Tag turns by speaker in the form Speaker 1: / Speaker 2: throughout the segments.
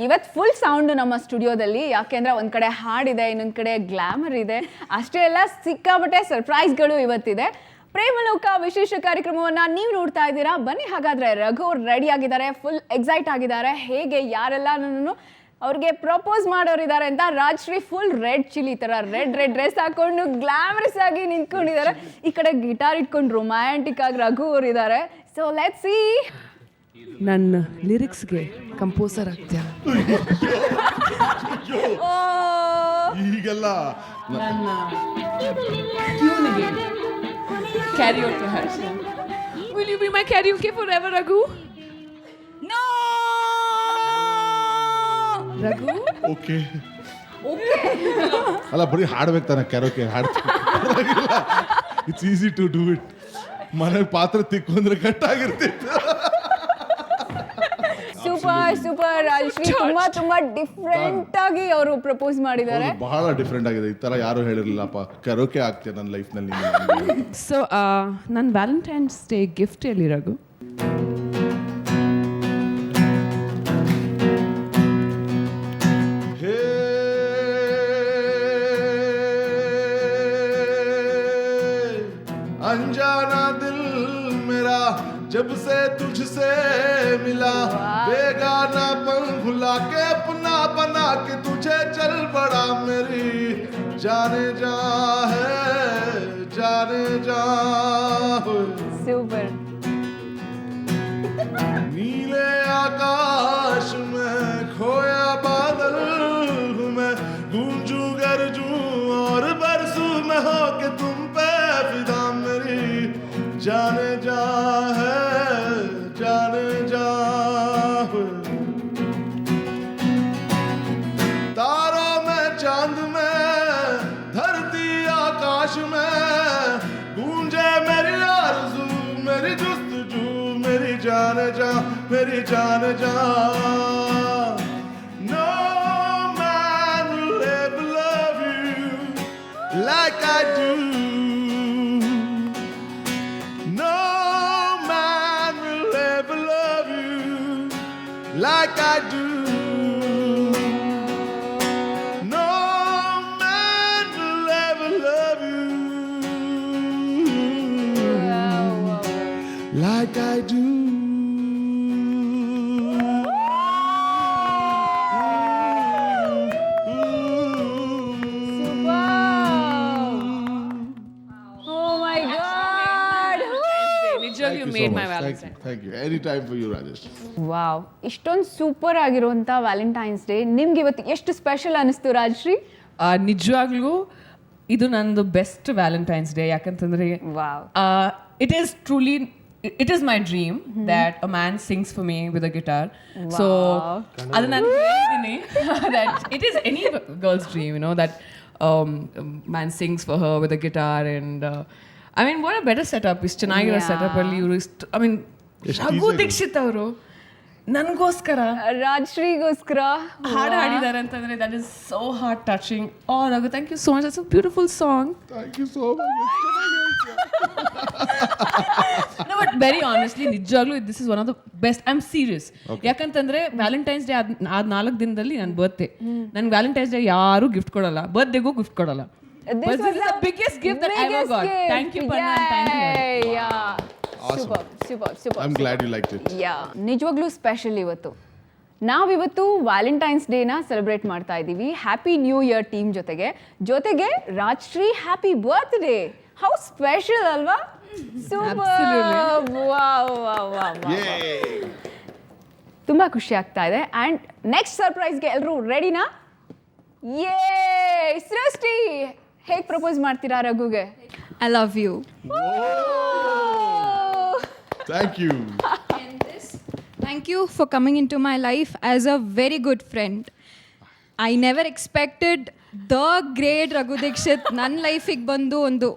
Speaker 1: ಇವತ್ತು full sound ನಮ್ಮ ಸ್ಟುಡಿಯೋದಲ್ಲಿ, ಯಾಕೆಂದ್ರೆ ಒಂದ್ ಕಡೆ ಹಾಡಿದೆ, ಇನ್ನೊಂದ್ ಕಡೆ ಗ್ಲಾಮರ್ ಇದೆ, ಅಷ್ಟೇ ಎಲ್ಲ ಸಿಕ್ಕಾಪಟ್ಟೆ ಸರ್ಪ್ರೈಸ್ಗಳು ಇವತ್ತಿದೆ. ಪ್ರೇಮಲೋಕ ವಿಶೇಷ ಕಾರ್ಯಕ್ರಮವನ್ನ ನೀವು ನೋಡ್ತಾ ಇದ್ದೀರಾ. ಬನ್ನಿ ಹಾಗಾದ್ರೆ, ರಘು ರೆಡಿ ಆಗಿದ್ದಾರೆ, ಫುಲ್ ಎಕ್ಸೈಟ್ ಆಗಿದ್ದಾರೆ. ಹೇಗೆ ಯಾರೆಲ್ಲ ಅವ್ರಿಗೆ ಪ್ರಪೋಸ್ ಮಾಡೋರಿದ್ದಾರೆ ಅಂತ ರಾಜ್ಶ್ರೀ ಫುಲ್ ರೆಡ್ ಚಿಲ್ಲಿ ತರ ರೆಡ್ ಡ್ರೆಸ್ ಹಾಕೊಂಡು ಗ್ಲಾಮರಸ್ ಆಗಿ ನಿಂತ್ಕೊಂಡಿದ್ದಾರೆ. ಈ ಕಡೆ ಗಿಟಾರ್ ಇಟ್ಕೊಂಡು ರೊಮ್ಯಾಂಟಿಕ್ ಆಗಿ ರಘು ಅವರು ಇದ್ದಾರೆ. So let's see.
Speaker 2: ನನ್ನ ಲಿರಿಕ್ಸ್ಗೆ ಕಂಪೋಸರ್ ಆಗ್ತೀಯ?
Speaker 3: ಈಗೆಲ್ಲ
Speaker 2: ನನ್ನ ಟ್ಯೂನ್ಗೆ ಕ್ಯಾರಿಯೋಕೆ ಹಾಡ್ತೀಯ? Will you be my karaoke forever, Raghu?
Speaker 1: No
Speaker 2: Raghu?
Speaker 3: Okay ಅಲ್ಲ, ಬರೀ ಹಾಡ್ಬೇಕು ತಾನೆ, karaoke ಹಾಡ್ತೀನಿ. It's easy to do it. ಮನೆಗೆ ಪಾತ್ರ ತಿಕ್ಕೊಂಡ್ರೆ ಕಟ್ಟಾಗಿರ್ತಿತ್ತು.
Speaker 1: ಸೂಪರ್ ರಾಜ್ಶ್ರೀ, ತುಂಬಾ ಡಿಫ್ರೆಂಟ್ ಆಗಿ ಅವರು ಪ್ರಪೋಸ್ ಮಾಡಿದ್ದಾರೆ.
Speaker 3: ಬಹಳ ಡಿಫ್ರೆಂಟ್ ಆಗಿದೆ. ಈ ತರ ಯಾರು ಹೇಳಿರ್ಲಿಲ್ಲಪ್ಪ, ಕರೋಕೆ ಆಗ್ತೀಯ ನನ್ನ ಲೈಫ್ನಲ್ಲಿ.
Speaker 2: ಸೊ ನನ್ನ ವ್ಯಾಲೆಂಟೈನ್ಸ್ ಡೇ ಗಿಫ್ಟ್ ಎಲ್ಲಿ ರಘು?
Speaker 3: अनजाना दिल मेरा जब से तुझसे मिला, बेगानापन भुला के अपना बना के तुझे चल पड़ा। मेरी जाने जा है, जाने जा।
Speaker 1: ಸೂಪರ್.
Speaker 3: नीले आकाश में खोया बादल हूँ मैं, गूंजू गरजूं और बरसू मैं हो के तुम पे फिदा। मेरी जाने जा है, जाने जा। तारों में, चांद में, धरती आकाश में गूंजे मेरी आरज़ू, मेरी जुस्तजू। मेरी जाने जा, मेरी जाने जा। No man will ever love you like I do. No man will ever love you like I do. No man will ever love you like I do.
Speaker 2: You made my Valentine.
Speaker 3: Thank you. Any time for you, Rajesh.
Speaker 1: Wow, ಇಷ್ಟೊಂದು super ಆಗಿರುವಂತ Valentine's day ನಿಮ್ಗೆ ಇವತ್ತು ಎಷ್ಟು special ಅನಿಸ್ತು ರಾಜ್ಶ್ರೀ?
Speaker 2: ನಿಜವಾಗ್ಲೂ ಇದು ನಂದು best Valentine's day. ಯಾಕಂತಂದ್ರೆ
Speaker 1: wow,
Speaker 2: it is truly, it is my dream that a man sings for me with a guitar. So ಅದು ನಾನು ಹೇಳಿದ್ದೀನಿ that it is any girl's dream, you know, that man sings for her with a guitar. And I mean, what a better setup. ಇಷ್ಟು ಚೆನ್ನಾಗಿರೋ setup ಅಲ್ಲಿ ಇವರು I mean, Raghu Dixit ಅವರು ನನಗೋಸ್ಕರ
Speaker 1: ರಾಜ್ಶ್ರೀಗೋಸ್ಕರ
Speaker 2: ಹಾಡು ಹಾಡಿದ್ದಾರೆ ಅಂತಂದ್ರೆ that is so heart touching. Oh Raghu, thank you so much. That's a beautiful song.
Speaker 3: Thank you so much.
Speaker 2: No, but very honestly, ನಿಜವಾಗ್ಲೂ this is one of the best. I'm serious. ಯಾಕಂತಂದ್ರೆ Valentine's day ಆದ 4 ದಿನದಲ್ಲಿ ನನ್ನ birthday. ನನ್ಗೆ Valentine's day ಯಾರು gift ಕೊಡಲ್ಲ, ಬರ್ತ್ಡೇಗೂ gift ಕೊಡಲ್ಲ. This is the biggest gift that I ever got. Thank you, Panna. Thank you.
Speaker 1: Yeah.
Speaker 3: Awesome.
Speaker 1: Super.
Speaker 3: I'm glad you liked it.
Speaker 1: Yeah. ನಿಜವಾಗ್ಲೂ special ಇವತ್ತು. ನಾವಿವತ್ತು ವ್ಯಾಲೆಂಟೈನ್ಸ್ ಡೇನ ಸೆಲೆಬ್ರೇಟ್ ಮಾಡ್ತಾ ಇದ್ದೀವಿ happy new year team ಜೊತೆಗೆ ರಾಜ್ಶ್ರೀ happy birthday. How special ಅಲ್ವಾ? Super.
Speaker 3: Yay.
Speaker 1: ತುಂಬಾ ಖುಷಿ ಆಗ್ತಾ ಇದೆ. ಅಂಡ್ ನೆಕ್ಸ್ಟ್ ಸರ್ಪ್ರೈಸ್ಗೆ ಎಲ್ಲರೂ ರೆಡಿನಾ? ಯೇ ಸೃಷ್ಟಿ, ಹೇಗೆ ಪ್ರಪೋಸ್ ಮಾಡ್ತೀರಾ ರಘುಗೆ?
Speaker 4: I love you.
Speaker 3: Thank you.
Speaker 4: Thank you for coming into my life as a very good friend. I never expected the great Raghu Dikshit ನನ್ನ ಲೈಫಿಗೆ ಬಂದು ಒಂದು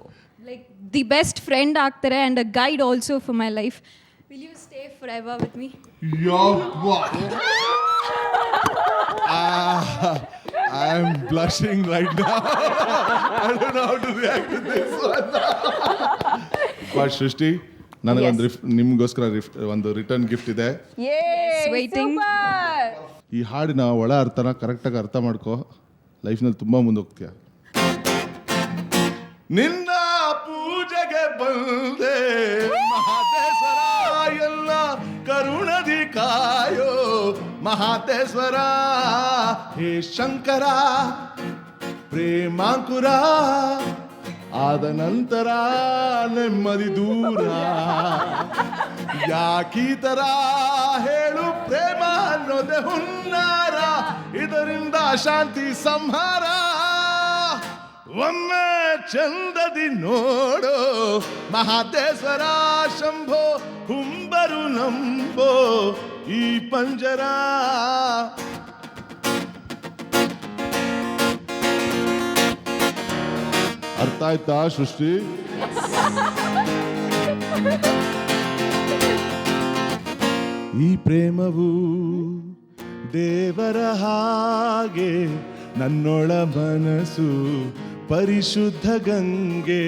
Speaker 4: like the best friend ಆಗ್ತಾರೆ and a guide also for my life. Will you stay forever with me?
Speaker 3: I'm blushing right now. I don't know how to react to this one. But Shrishti, ನನಗೊಂದು ನಿಮಗೋಸ್ಕರ ಒಂದು return gift ಇದೆ.
Speaker 1: ಯೇ
Speaker 4: waiting.
Speaker 1: Super.
Speaker 3: ಈ ಹಾಡಿನ ಒಳ ಅರ್ಥನ ಕರೆಕ್ಟಾಗಿ ಅರ್ಥ ಮಾಡ್ಕೋ, ಲೈಫ್ನಲ್ಲಿ ತುಂಬ ಮುಂದೆ ಹೋಗ್ತೀಯ. ನಿನ್ನ ಪೂಜೆಗೆ ಬಂದೆ ಮಹಾದೇಶ್ವರ, ಎಲ್ಲ ಕರುಣದಿ ಕಾಯೋ ಮಹಾದೇಶ್ವರ. ಹೇ ಶಂಕರ ಪ್ರೇಮಾಂಕುರ, ಆದ ನಂತರ ನೆಮ್ಮದಿ ದೂರ. ಯಾಕೀ ತರ ಹೇಳು ಪ್ರೇಮ ಅನ್ನೋದೆ ಹುನ್ನಾರ, ಇದರಿಂದ ಶಾಂತಿ ಸಂಹಾರ. ಒಮ್ಮೆ ಚಂದದಿ ನೋಡೋ ಮಹಾದೇಶ್ವರ ಶಂಭೋ, ಹುಂಬರು ನಂಬೋ ಈ ಪಂಜರ. ಅರ್ಥ ಆಯ್ತಾ ಸೃಷ್ಟಿ? ಈ ಪ್ರೇಮವು ದೇವರ ಹಾಗೆ, ನನ್ನೊಳ ಮನಸ್ಸು ಪರಿಶುದ್ಧ ಗಂಗೆ.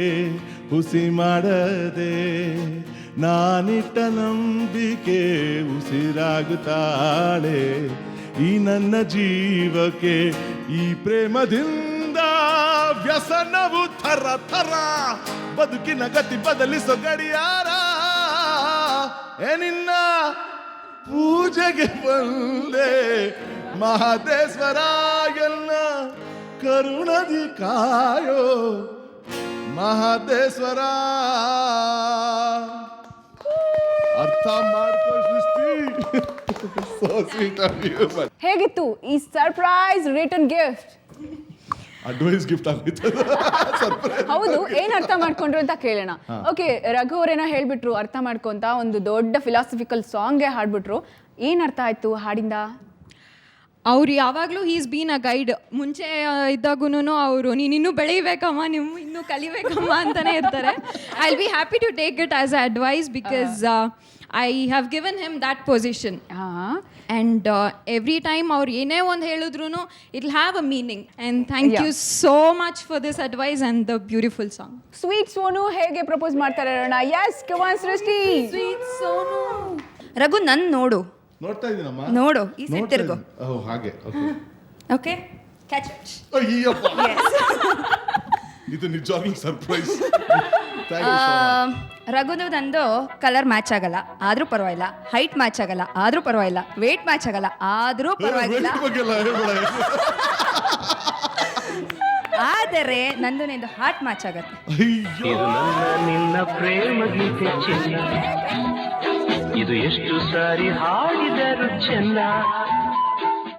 Speaker 3: ಹುಸಿ ಮಾಡದೆ ನಾನಿಟ್ಟ ನಂಬಿಕೆ ಉಸಿರಾಗುತ್ತಾಳೆ ಈ ನನ್ನ ಜೀವಕ್ಕೆ. ಈ ಪ್ರೇಮದಿಂದ ವ್ಯಸನವು ಥರ ಥರ, ಬದುಕಿನ ಗತಿ ಬದಲಿಸೋ ಗಡಿಯಾರ. ನಿನ್ನ ಪೂಜೆಗೆ ಬಂದೆ ಮಹಾದೇಶ್ವರ, ಎಲ್ಲ ಕರುಣದಿ ಕಾಯೋ ಮಹಾದೇಶ್ವರ. ಅರ್ಥ ಮಾಡ್ಕೋ ಸೃಷ್ಟಿ. So sweet of you.
Speaker 1: ಹೇಗಿತ್ತು ಈ surprise return gift?
Speaker 3: Advice gift ಆಗಿತ್ತು.
Speaker 1: ಹೌದು, ಏನ್ ಅರ್ಥ ಮಾಡ್ಕೊಂಡ್ರು ಅಂತ ಕೇಳೋಣ. ಓಕೆ, ರಘು ಅವರೇನೋ ಹೇಳ್ಬಿಟ್ರು ಅರ್ಥ ಮಾಡ್ಕೊಂತ ಒಂದು ದೊಡ್ಡ ಫಿಲಾಸಫಿಕಲ್ ಸಾಂಗ್ಗೆ ಹಾಡ್ಬಿಟ್ರು. ಏನ್ ಅರ್ಥ ಆಯ್ತು ಹಾಡಿಂದ?
Speaker 4: ಅವ್ರು ಯಾವಾಗಲೂ ಈಸ್ ಬೀನ್ ಅ ಗೈಡ್. ಮುಂಚೆ ಇದ್ದಾಗೂ ಅವರು ನೀನು ಇನ್ನೂ ಬೆಳಿಬೇಕಮ್ಮ, ನೀವು ಇನ್ನೂ ಕಲಿಬೇಕಮ್ಮ ಅಂತಲೇ ಇರ್ತಾರೆ. I will be happy to take it as a advice because I have given him that position. And every time ಅವ್ರು ಏನೇ ಒಂದು ಹೇಳಿದ್ರು it will have a meaning. And thank you so much for this advice and the beautiful song.
Speaker 1: Sweet Sonu ಹೇಗೆ propose ಮಾಡ್ತಾರೆ ಅಣ್ಣ? Yes, come on Srishti.
Speaker 4: Sweet Sonu.
Speaker 5: Raghu ನನ್ ನೋಡು,
Speaker 3: ನೋಡ್ತಾ ಇದ್ದೀನಮ್ಮ.
Speaker 5: ನೋಡು ಈ ಸೆಟ್ ತಿರ್ಗು.
Speaker 3: ಹಾಗೆ
Speaker 5: ಓಕೆ, ಕ್ಯಾಚ್ ಇಟ್.
Speaker 3: ಅಯ್ಯಪ್ಪ, ಇದು ನಿಜವಾಗ್ಲೂ ಸರ್ಪ್ರೈಸ್.
Speaker 5: ರಘುದು ನಂದು ಕಲರ್ ಮ್ಯಾಚ್ ಆಗಲ್ಲ ಆದ್ರೂ ಪರವಾಗಿಲ್ಲ, ಹೈಟ್ ಮ್ಯಾಚ್ ಆಗಲ್ಲ ಆದ್ರೂ ಪರವಾಗಿಲ್ಲ, ವೇಟ್ ಮ್ಯಾಚ್ ಆಗಲ್ಲ ಆದ್ರೂ ಪರವಾಗಿಲ್ಲ, ಆದರೆ ನಂದು ನಿಂದು ಹಾರ್ಟ್ ಮ್ಯಾಚ್ ಆಗತ್ತೆ.
Speaker 6: ಇದು ನನ್ನ ನಿನ್ನ ಪ್ರೇಮ ಗೀತೆ ಚೆನ್ನ, ಇದು ಎಷ್ಟು ಸಾರಿ ಹಾಡಿದರು ಚೆನ್ನ.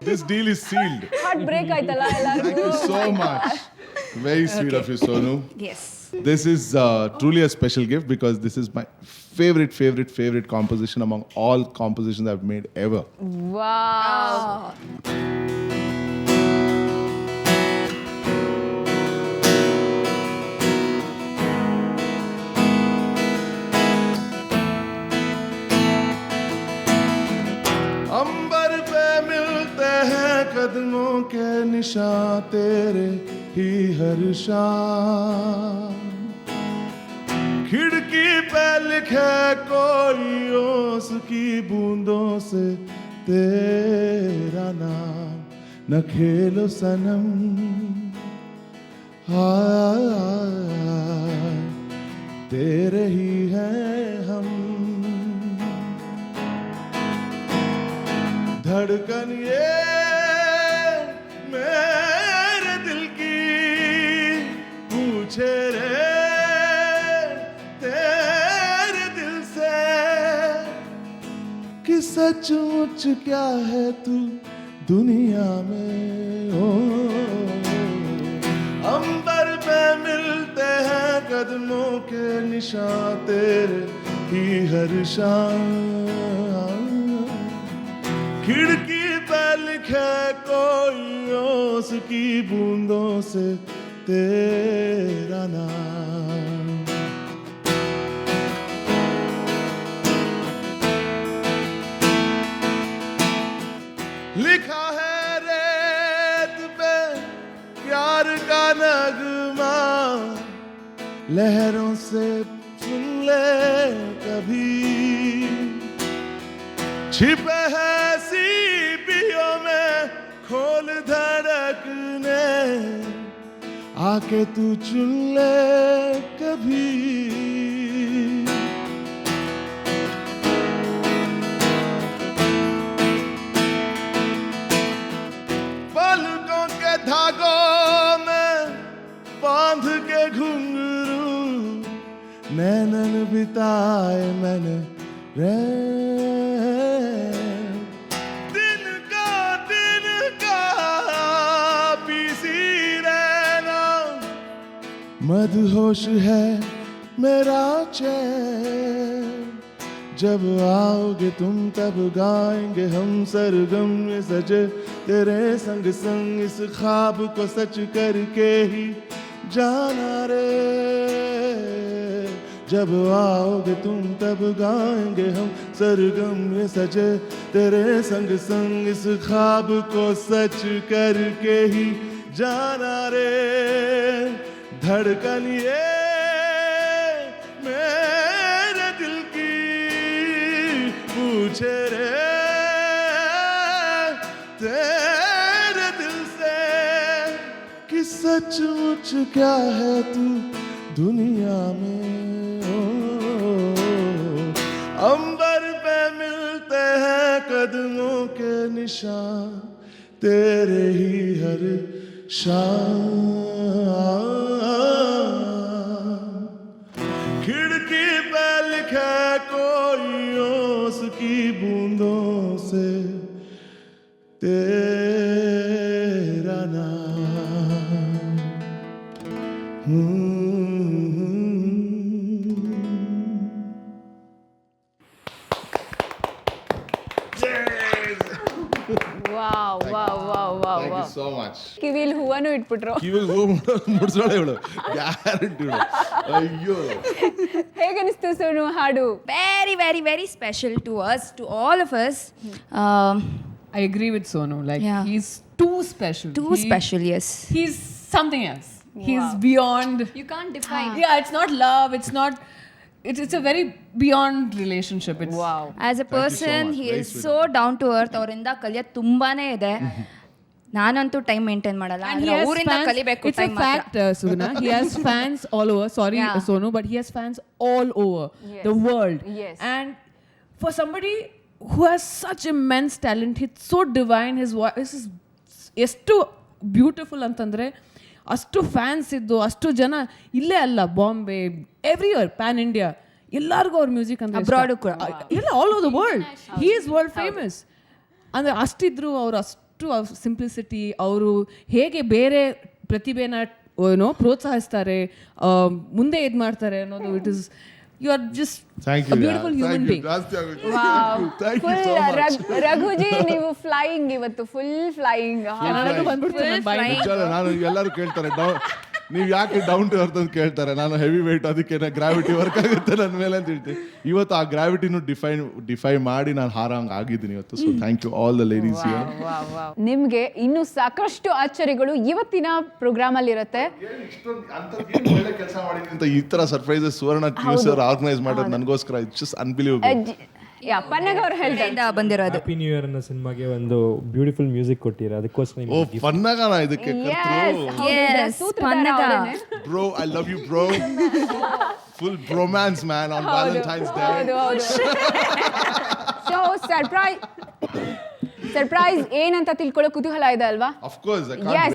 Speaker 3: This deal is sealed.
Speaker 1: Heart break ಆಯ್ತಲ್ಲ ಎಲ್ಲರಿಗೂ.
Speaker 3: Thank you so much. Very sweet of you, Sonu.
Speaker 5: Yes.
Speaker 3: This is truly a special gift because this is my favorite composition among all compositions I've made ever.
Speaker 1: Wow.
Speaker 3: अंबर पे मिलते हैं कदमों के निशान तेरे ही हर शाम, खिड़की पे लिखे कोई ओस की बूंदों से तेरा नाम, न खेलो सनम तेरे ही हैं हम, धड़कन ये मेरे दिल की पूछे रे तेरे दिल से कि सचमुच क्या है तू दुनिया में. ओ अंबर पे मिलते हैं कदमों के निशान तेरे ही हर शाम, खिड़की पे लिखे कोई ओस की बूंदों से तेरा नाम. लिखा है रेत पे प्यार का नगमा, लहरों से सुन ले कभी, छिपे है सीपियों में आके तू चुन ले कभी पलकों के धागों में बांध के घुंघरू नैनन बिताए मैंने दिन का पीसी रहना मदहोश है मेरा चैन जब आओगे तुम तब गाएंगे हम सरगम में सजे तेरे संग संग इस ख्वाब को सच करके ही जाना रे जब आओगे तुम तब गाएंगे हम सरगम में सजे तेरे संग संग इस ख्वाब को सच करके ही जाना रे धड़कन ये मेरे दिल की पूछे रे तेरे दिल से कि सचमुच क्या है तू दुनिया में अंबर पे मिलते हैं कदमों के निशान तेरे ही हर शाम खिड़की पे लिखा कोई ओस की बूंदों से तेरा नाम
Speaker 1: wow wow wow wow
Speaker 3: Thank you
Speaker 1: wow
Speaker 3: so much.
Speaker 1: ಕಿವಿಲ್ ಹೂವನು ಇಟ್ಬಿಟ್ರು.
Speaker 3: ಕಿವಿಗೆ ಹೂ ಮುಡ್ಸೋಳೆ ಇವಳು ಗ್ಯಾರಂಟಿ ಅಯ್ಯೋ
Speaker 1: ಹೇಗನಿಸ್ತು ಸೋನು ಹಾಡು?
Speaker 5: Very, very, very special to us, to all of us.
Speaker 2: I agree with Sonu. Like
Speaker 5: Yeah.
Speaker 2: he's too special.
Speaker 5: Too special, yes.
Speaker 2: He's something else. He's beyond.
Speaker 4: You can't define.
Speaker 2: Yeah, it's not love. It's not. It's a very beyond relationship. It's
Speaker 1: wow.
Speaker 5: As a
Speaker 3: you so
Speaker 5: person,
Speaker 3: much.
Speaker 5: he
Speaker 3: Very
Speaker 5: is
Speaker 3: sweet
Speaker 5: so down to earth. ಅವರಿಂದ ಕಲಿಯೋದು ತುಂಬಾನೇ ಇದೆ. ನಾನಂತೂ time maintain ಮಾಡಲ್ಲ
Speaker 2: And he
Speaker 5: ಆದ್ರೆ
Speaker 2: has
Speaker 5: ಅವರಿಂದ
Speaker 2: fans.
Speaker 5: ಕಲಿಬೇಕು
Speaker 2: It's a
Speaker 5: time ಮಾತ್ರ.
Speaker 2: fact, Sugna. He has fans all over. Sorry,
Speaker 5: Yeah.
Speaker 2: Sonu, but he has fans all over
Speaker 1: Yes.
Speaker 2: the world.
Speaker 1: Yes.
Speaker 2: And for somebody who has such immense talent, it's so divine. His voice is ಎಷ್ಟು beautiful ಅಂತಂದರೆ ಅಷ್ಟು fans ಇದ್ದು ಅಷ್ಟು ಜನ ಇಲ್ಲೇ ಅಲ್ಲ Bombay ಎವ್ರಿಯರ್ PAN India ಎಲ್ಲರಿಗೂ ಅವ್ರ ಮ್ಯೂಸಿಕ್ ಅಂದ್ರೆ
Speaker 5: Abroad ಕೂಡ.
Speaker 2: ಇಲ್ಲ all over the world he is world famous ಅಂದರೆ ಅಷ್ಟಿದ್ರು ಅವರು ಅಷ್ಟು ಸಿಂಪ್ಲಿಸಿಟಿ ಅವರು ಹೇಗೆ ಬೇರೆ ಪ್ರತಿಭೆನ ಏನೋ ಪ್ರೋತ್ಸಾಹಿಸ್ತಾರೆ ಮುಂದೆ ಇದು ಮಾಡ್ತಾರೆ ಅನ್ನೋದು it is you are just
Speaker 3: thank you
Speaker 2: beautiful human being
Speaker 3: ಜಾಸ್ತಿ ಆಗುತ್ತೆ
Speaker 1: wow.
Speaker 3: Thank you
Speaker 1: full
Speaker 3: so much
Speaker 1: Raghuji ನೀವು ಫ್ಲೈಯಿಂಗ್ ಇವತ್ತು ಫುಲ್ ಫ್ಲೈಯಿಂಗ್.
Speaker 2: ನನಗೂ ಬಂದ್ಬಿಡ್ತು ನನ್ನ ಬಾಯಿಂದ.
Speaker 3: ನಿಜ ನಾನು ಎಲ್ಲರೂ ಕೇಳ್ತಾರೆ ನೀವು ಯಾಕೆ ಡೌನ್ ಟು ಅರ್ತ್ ಅಂತ ಕೇಳ್ತಾರೆ ನಾನು ಹೆವಿ ವೆಯ್ಟ್ ಅದಕ್ಕೆ ಗ್ರಾವಿಟಿ ವರ್ಕ್ ಆಗುತ್ತೆ ನನ್ನ ಮೇಲೆ ಅಂತ ಹೇಳ್ತೀನಿ ಇವತ್ತು ಆ ಗ್ರಾವಿಟಿನೂ ಡಿಫೈ ಮಾಡಿ ನಾನು ಹಾರಂಗ್ ಆಗಿದ್ದೀನಿ ಇವತ್ತು so thank you all the ladies
Speaker 1: ನಿಮ್ಗೆ ಇನ್ನು ಸಾಕಷ್ಟು ಆಶ್ಚರ್ಯಗಳು ಇವತ್ತಿನ ಪ್ರೋಗ್ರಾಮ್ ಅಲ್ಲಿ ಇರುತ್ತೆ.
Speaker 3: ಒಳ್ಳೆ ಕೆಲಸ ಮಾಡಿದ್ದೀನಿ ಅಂತ ಈ ತರ ಸರ್ಪ್ರೈಸಸ್ ಸುವರ್ಣ ನ್ಯೂಸ್ ಅವರು ಆರ್ಗನೈಸ್ ಮಾಡೋದು ನನಗೋಸ್ಕರ ಇಟ್ಸ್ ಜಸ್ಟ್ ಅನ್ಬಿಲೀವಬಲ್
Speaker 1: ಪನ್ನಗ ಅವ್ರು ಹೇಳ್ತಾರೆ
Speaker 5: ಇಂದ ಬಂದಿರೋದು.
Speaker 7: ಹ್ಯಾಪಿ ನ್ಯೂ ಇಯರ್ ಅನ್ನೋ ಸಿನಿಮಾಗೆ ಒಂದು ಬ್ಯೂಟಿಫುಲ್ ಮ್ಯೂಸಿಕ್ ಕೊಟ್ಟಿರ ಅದಕ್ಕೋಸ್ಕರ
Speaker 3: ಓ ಪನ್ನಗನ ಇದಕ್ಕೆ ಕರ್ತರು
Speaker 5: Yes, Pannaga.
Speaker 3: Bro I love you bro full bromance man on Valentine's day
Speaker 1: ಹೌದು ಹೌದು. ಸೊ ಸರ್ಪ್ರೈಸ್ ಏನಂತ ತಿಳ್ಕೊಳ್ಳೋ ಕುತೂಹಲ ಇದೆ ಅಲ್ವಾ?
Speaker 3: Of course
Speaker 1: Yes.